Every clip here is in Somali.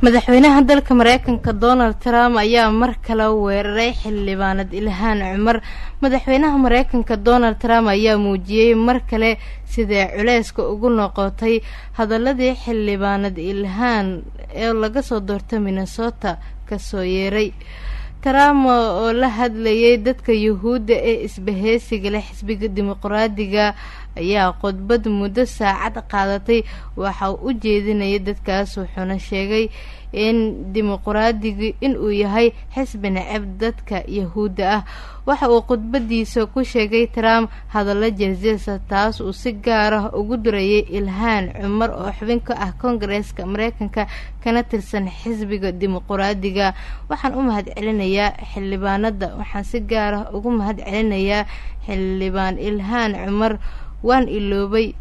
madaxweynaha dalka Mareykanka Donald Trump ayaa mar kale weeraray xildhibaanad Ilhaan Cumar. madaxweynaha Mareykanka Donald Trump ayaa muujiyay mar kale sida culeyska ugu noqotay hadaladii xildhibaanad Ilhaan ee laga soo doortay Minnesota ka soo yeeray. Trump oo la hadlayay dadka Yuhuudda ee isbahaysiga leh xisbiga dimuqraadiga ayaa khudbad muddo saacad qaadatay waxa uu jeedinayay dadkaas wuxuuna sheegay in dimuqraadigu inuu yahay xisbi necab dadka Yuhuudda ah. waxa uu khudbadiisa ku sheegay Trump hadallo jeesjeesa taas uu si gaar ah ugu durayay Ilhaan Cumar oo xubin ka ah Koongareeska Mareykanka kana tirsan xisbiga dimuqraadiga. waxaan u mahadcelinayaa xildhibaanada, waxaan si gaar ah ugu mahadcelinayaa xildhibaan Ilhaan Cumar. waan iloobay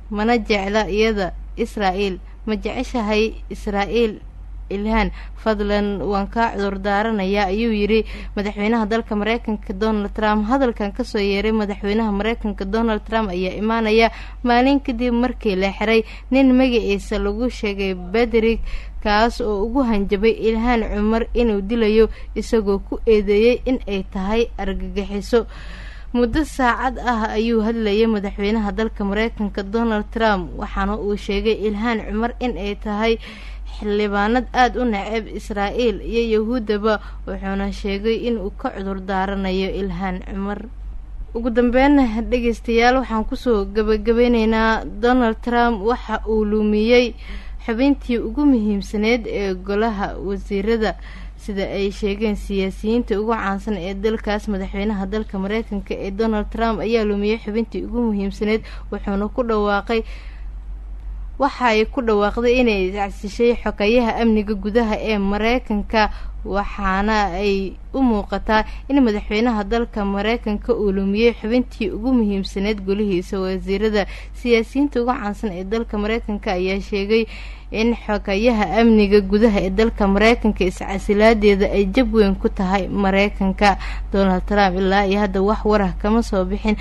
mana jecla iyada Israa'iil, ma jeceshahay Israa'iil Ilhaan, fadlan waan ka cudur daaranayaa ayuu yiri madaxweynaha dalka Mareykanka Donald Trump. hadalkan ka soo yeeray madaxweynaha Mareykanka Donald Trump ayaa imaanaya maalin kadib markii la xiray nin magaciisa lagu sheegay Patrick kaas oo ugu hanjabay Ilhaan Cumar inuu dilayo isagoo ku eedeeyay in ay tahay argagixiso. muddo saacad ah ayuu hadlayay madaxweynaha dalka Mareykanka Donald Trump waxaana uu sheegay Ilhaan Cumar in ay tahay xildhibaanad aad u necab Israa'iil iyo Yuhuudaba, wuxuuna sheegay in uu ka cudur daaranayo Ilhaan Cumar. ugu dambeyn dhageystayaal waxaan kusoo gabagabeynaynaa Donald Trump waxa uu lumiyay xubintii ugu muhiimsaneed ee golaha wasiirada sida ay sheegeen siyaasiyiinta ugu caansan ee dalkaas. madaxweynaha dalka Mareykanka ee Donald Trump ayaa lumiyay xubintii ugu muhiimsaneed wuxuuna waxay ku dhawaaqday inay iscasishay xogayaha amniga gudaha ee Mareykanka, waxaana ay u muuqataa in madaxweynaha dalka Mareykanka uu lumiyay xubintii ugu muhiimsaneed golihiisa wasiirada. siyaasiyiinta ugu caansan ee dalka Mareykanka ayaa sheegay in xogayaha amniga gudaha ee dalka Mareykanka iscasilaadeeda ay jab weyn ku tahay Mareykanka. Donald Trump ilaa iyo hadda wax war ah kama soo bixin